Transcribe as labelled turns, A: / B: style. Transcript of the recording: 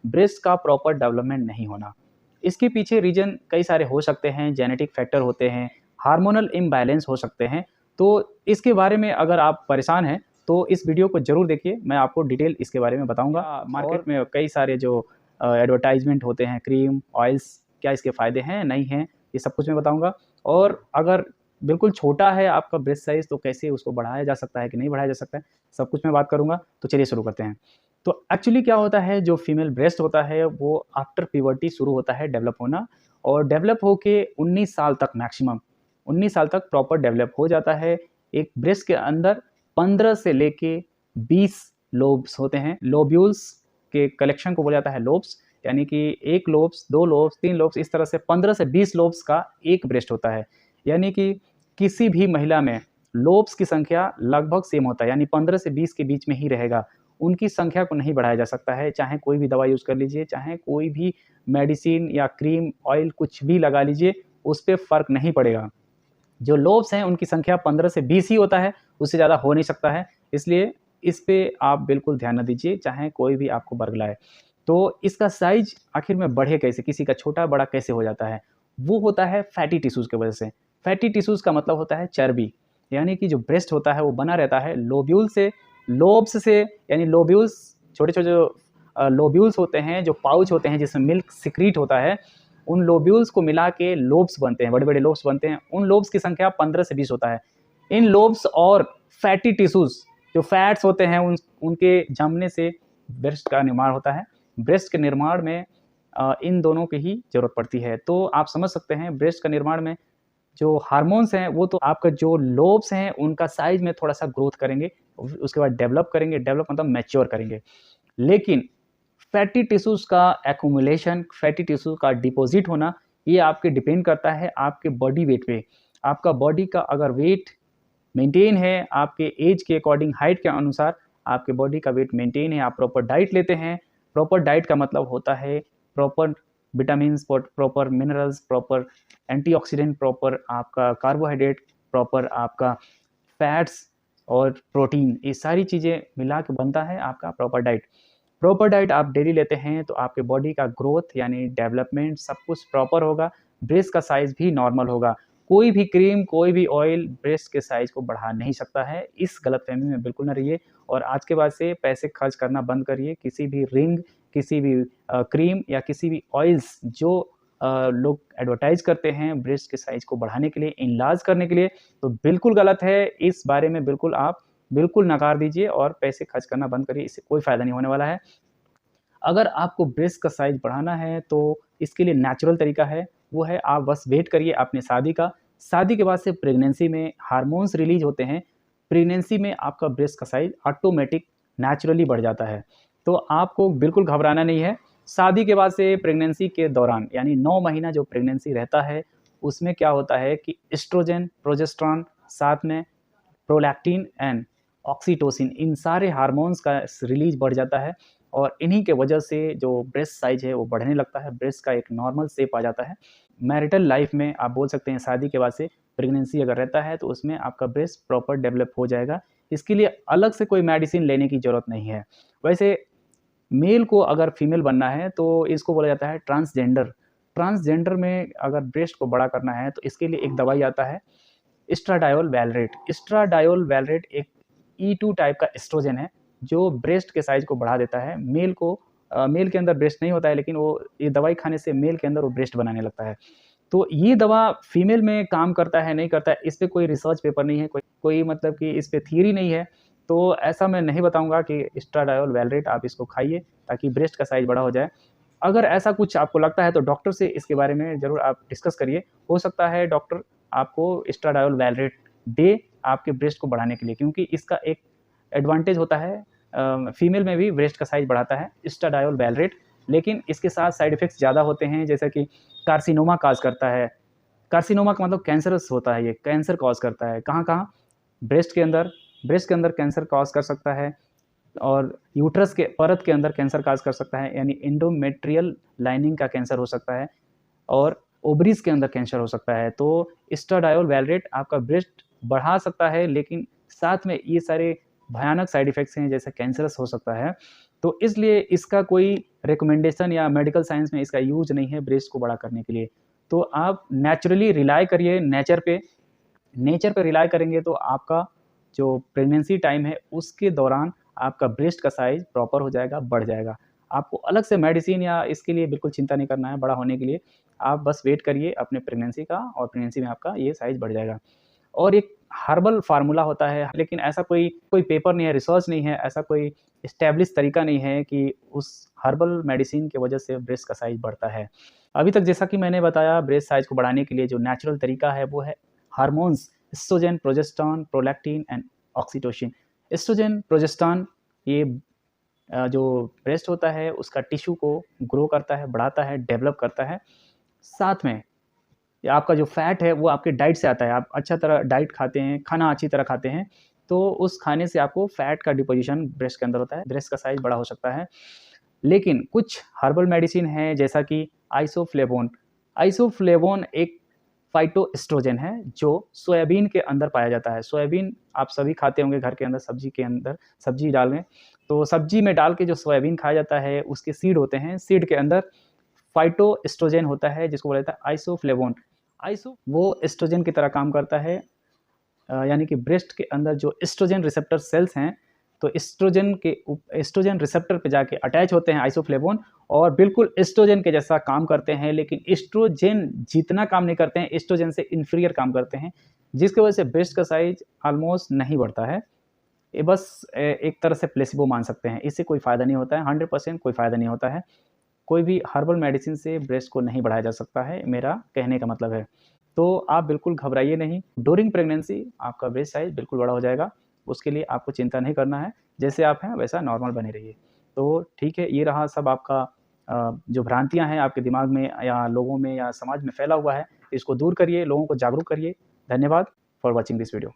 A: Breast का proper development नहीं होना। इसके पीछे रीज़न कई सारे हो सकते हैं, जेनेटिक फैक्टर होते हैं, हार्मोनल इम्बैलेंस हो सकते हैं। तो इसके बारे में अगर आप परेशान हैं, तो इस वीडियो को ज़रूर देखिए, मैं आपको डिटेल इसके बारे में बताऊँगा। मार्केट में कई सारे जो एडवर्टाइज़मेंट होते हैं, क्रीम, ऑयल्स, क्या इसके फ़ायदे हैं, नहीं हैं, ये सब कुछ मैं बताऊँगा। और अगर बिल्कुल छोटा है आपका ब्रेस्ट साइज़, तो कैसे उसको बढ़ाया जा सकता है कि नहीं बढ़ाया जा सकता है, सब कुछ मैं बात करूँगा। तो चलिए शुरू करते हैं। तो एक्चुअली क्या होता है, जो फीमेल ब्रेस्ट होता है वो आफ्टर प्यूबर्टी शुरू होता है डेवलप होना, और डेवलप होके 19 साल तक मैक्सिमम 19 साल तक प्रॉपर डेवलप हो जाता है। एक ब्रेस्ट के अंदर 15 से लेके 20 लोब्स होते हैं। लोब्यूल्स के कलेक्शन को बोला जाता है लोब्स, यानी कि 1 लोब्स, 2 लोब्स, 3 लोब्स, इस तरह से 15 से 20 लोब्स का एक ब्रेस्ट होता है। यानी कि किसी भी महिला में लोब्स की संख्या लगभग सेम होता है, यानी 15 से 20 के बीच में ही रहेगा। उनकी संख्या को नहीं बढ़ाया जा सकता है, चाहे कोई भी दवा यूज़ कर लीजिए, चाहे कोई भी मेडिसिन या क्रीम, ऑयल कुछ भी लगा लीजिए, उस पे फ़र्क नहीं पड़ेगा। जो लोब्स हैं उनकी संख्या 15 से 20 ही होता है, उससे ज़्यादा हो नहीं सकता है। इसलिए इस पे आप बिल्कुल ध्यान ना दीजिए, चाहे कोई भी आपको बरगलाए। तो इसका साइज़ आखिर में बढ़े कैसे, किसी का छोटा-बड़ा कैसे हो जाता है? वो होता है फैटी टिश्यूज़ की वजह से। फैटी टिश्यूज़ का मतलब होता है चर्बी, यानी कि जो ब्रेस्ट होता है वो बना रहता है लोब्यूल से, लोब्स से, यानी लोब्यूल्स, छोटे-छोटे जो लोब्यूल्स होते हैं, जो पाउच होते हैं जिसमें मिल्क सिक्रीट होता है, उन लोब्यूल्स को मिला के लोब्स बनते हैं, बड़े-बड़े लोब्स बनते हैं। उन लोब्स की संख्या 15 से 20 होता है। इन लोब्स और फैटी टिश्यूज़, जो फैट्स होते हैं, उनके जमने से ब्रेस्ट का निर्माण होता है। ब्रेस्ट के निर्माण में इन दोनों की ही ज़रूरत पड़ती है। तो आप समझ सकते हैं ब्रेस्ट का निर्माण में जो हार्मोन्स हैं, वो तो आपका जो लोब्स हैं, उनका साइज़ में थोड़ा-सा ग्रोथ करेंगे, उसके बाद डेवलप करेंगे, डेवलप मतलब मैच्योर करेंगे। लेकिन फैटी टिश्यूज़ का एक्युमुलेशन, फैटी टिश्यू का डिपॉज़िट होना, ये आपके डिपेंड करता है आपके बॉडी वेट पे। आपका बॉडी का अगर वेट मेंटेन है, आपके ऐज के अकॉर्डिंग, हाइट के अनुसार आपके बॉडी का वेट मेंटेन है, आप प्रॉपर डाइट लेते हैं। प्रॉपर डाइट का मतलब होता है proper vitamins, proper minerals, proper antioxidant, proper आपका कार्बोहाइड्रेट, प्रॉपर आपका फैट्स और प्रोटीन, ये सारी चीज़ें मिला के बनता है आपका प्रॉपर डाइट। प्रॉपर डाइट आप डेली लेते हैं तो आपके बॉडी का ग्रोथ यानी डेवलपमेंट सब कुछ प्रॉपर होगा, ब्रेस्ट का साइज़ भी नॉर्मल होगा। कोई भी क्रीम, कोई भी ऑयल ब्रेस्ट के साइज़ को बढ़ा नहीं सकता है, इस गलतफ़हमी में बिल्कुल ना रहिए और आज के बाद से पैसे खर्च करना बंद करिए। किसी भी रिंग, किसी भी क्रीम या किसी भी ऑयल्स जो लोग एडवर्टाइज़ करते हैं ब्रेस्ट के साइज़ को बढ़ाने के लिए, इनलार्ज करने के लिए, तो बिल्कुल गलत है। इस बारे में बिल्कुल आप बिल्कुल नकार दीजिए और पैसे खर्च करना बंद करिए, इससे कोई फ़ायदा नहीं होने वाला है। अगर आपको ब्रेस्ट का साइज़ बढ़ाना है तो इसके लिए नेचुरल तरीका है, वो है आप बस वेट करिए अपने शादी का। शादी के बाद से प्रेगनेंसी में हार्मोन्स रिलीज़ होते हैं, प्रेगनेंसी में आपका ब्रेस्ट का साइज़ ऑटोमेटिक नेचुरली बढ़ जाता है। तो आपको बिल्कुल घबराना नहीं है। शादी के बाद से प्रेगनेंसी के दौरान यानी 9 महीना जो प्रेगनेंसी रहता है, उसमें क्या होता है कि एस्ट्रोजन, प्रोजेस्टेरॉन, साथ में प्रोलैक्टिन एंड ऑक्सीटोसिन, इन सारे हार्मोन्स का रिलीज़ बढ़ जाता है और इन्हीं के वजह से जो ब्रेस्ट साइज़ है वो बढ़ने लगता है, ब्रेस्ट का एक नॉर्मल शेप आ जाता है। मैरिटल लाइफ़ में आप बोल सकते हैं शादी के बाद से प्रेगनेंसी अगर रहता है तो उसमें आपका ब्रेस्ट प्रॉपर डेवलप हो जाएगा। इसके लिए अलग से कोई मेडिसिन लेने की ज़रूरत नहीं है। वैसे मेल को अगर फीमेल बनना है तो इसको बोला जाता है ट्रांसजेंडर। ट्रांसजेंडर में अगर ब्रेस्ट को बड़ा करना है तो इसके लिए एक दवाई आता है एस्ट्राडायोल वैलरेट। एस्ट्राडायोल वैलरेट एक E2 टाइप का एस्ट्रोजन है, जो ब्रेस्ट के साइज़ को बढ़ा देता है। मेल के अंदर ब्रेस्ट नहीं होता है, लेकिन वो ये दवाई खाने से मेल के अंदर वो ब्रेस्ट बनाने लगता है। तो ये दवा फीमेल में काम करता है, नहीं करता है, इस पे कोई रिसर्च पेपर नहीं है, कोई कोई मतलब कि इस पे थियरी नहीं है। तो ऐसा मैं नहीं बताऊँगा कि एस्ट्राडायोल वैलरेट आप इसको खाइए, ताकि ब्रेस्ट का साइज़ बड़ा हो जाए। अगर ऐसा कुछ आपको लगता है तो डॉक्टर से इसके बारे में ज़रूर आप डिस्कस करिए। हो सकता है डॉक्टर आपको एस्ट्राडायोल वैलरेट दे आपके ब्रेस्ट को बढ़ाने के लिए, क्योंकि इसका एक एडवांटेज होता है फीमेल में भी ब्रेस्ट का साइज़ बढ़ाता है एस्ट्राडायोल वैलरेट, लेकिन इसके साथ साइड इफ़ेक्ट्स ज़्यादा होते हैं, जैसे कि कार्सिनोमा कॉज़ करता है। कार्सिनोमा का मतलब कैंसरस होता है, ये कैंसर कॉज़ करता है। कहाँ-कहाँ? ब्रेस्ट के अंदर कैंसर कॉज़ कर सकता है और यूट्रस के परत के अंदर कैंसर कॉज़ कर सकता है, यानी एंडोमेट्रियल लाइनिंग का कैंसर हो सकता है और ओवरीज़ के अंदर कैंसर हो सकता है। तो एस्ट्राडायोल वैलरेट आपका ब्रेस्ट बढ़ा सकता है, लेकिन साथ में ये सारे भयानक साइड इफ़ेक्ट्स हैं, जैसे कैंसरस हो सकता है। तो इसलिए इसका कोई रिकमेंडेशन या मेडिकल साइंस में इसका यूज़ नहीं है ब्रेस्ट को बड़ा करने के लिए। तो आप नेचुरली रिलाय करिए नेचर पे। नेचर पे रिलाय करेंगे तो आपका जो प्रेगनेंसी टाइम है उसके दौरान आपका ब्रेस्ट का साइज़ प्रॉपर हो जाएगा, बढ़ जाएगा। आपको अलग से मेडिसिन या इसके लिए बिल्कुल चिंता नहीं करना है बड़ा होने के लिए। आप बस वेट करिए अपने प्रेगनेंसी का और प्रेगनेंसी में आपका ये साइज़ बढ़ जाएगा। और एक हर्बल फ़ॉर्मूला होता है, लेकिन ऐसा कोई कोई पेपर नहीं है, रिसर्च नहीं है, ऐसा कोई एस्टेब्लिश तरीका नहीं है कि उस हर्बल मेडिसिन की वजह से ब्रेस्ट का साइज़ बढ़ता है। अभी तक जैसा कि मैंने बताया ब्रेस्ट साइज़ को बढ़ाने के लिए जो नेचुरल तरीका है वो है hormones estrogen, progesterone, prolactin and oxytocin. Estrogen, progesterone ये जो ब्रेस्ट होता है उसका टिश्यू को ग्रो करता है, बढ़ाता है, डेवलप करता है। साथ में ये आपका जो फैट है वो आपके डाइट से आता है। आप अच्छा तरह डाइट खाते हैं, खाना अच्छी तरह खाते हैं, तो उस खाने से आपको फैट का डिपोज़िशन ब्रेस्ट के अंदर होता है, ब्रेस्ट का साइज़ बड़ा हो सकता है। लेकिन कुछ हर्बल मेडिसिन हैं जैसा कि आइसोफ्लेवोन। आइसोफ्लेवोन एक फाइटोएस्ट्रोजन है जो सोयाबीन के अंदर पाया जाता है। सोयाबीन आप सभी खाते होंगे घर के अंदर, सब्ज़ी के अंदर सब्ज़ी डालें, तो सब्ज़ी में डाल के जो सोयाबीन खाया जाता है उसके सीड होते हैं, सीड के अंदर फाइटोएस्ट्रोजन होता है जिसको बोला जाता है आइसोफ्लेवोन। आइसो वो एस्ट्रोजन की तरह काम करता है, यानी कि ब्रेस्ट के अंदर जो एस्ट्रोजन रिसेप्टर सेल्स हैं, तो एस्ट्रोजन रिसेप्टर पे जाके अटैच होते हैं आइसोफ्लेवोन और बिल्कुल एस्ट्रोजन के जैसा काम करते हैं, लेकिन एस्ट्रोजन जितना काम नहीं करते हैं, एस्ट्रोजन से इन्फीरियर काम करते हैं, जिसकी वजह से ब्रेस्ट का साइज़ ऑलमोस्ट नहीं बढ़ता है। ये बस एक तरह से प्लेसिबो मान सकते हैं, इससे कोई फ़ायदा नहीं होता है, 100% कोई फ़ायदा नहीं होता है। कोई भी हर्बल मेडिसिन से ब्रेस्ट को नहीं बढ़ाया जा सकता है, मेरा कहने का मतलब है। तो आप बिल्कुल घबराइए नहीं, ड्यूरिंग प्रेगनेंसी आपका ब्रेस्ट साइज़ बिल्कुल बड़ा हो जाएगा, उसके लिए आपको चिंता नहीं करना है, जैसे आप हैं वैसा नॉर्मल बने रहिए। तो ठीक है, ये रहा सब आपका जो भ्रांतियाँ हैं आपके दिमाग में या लोगों में या समाज में फैला हुआ है, इसको दूर करिए, लोगों को जागरूक करिए। धन्यवाद फॉर वॉचिंग दिस वीडियो।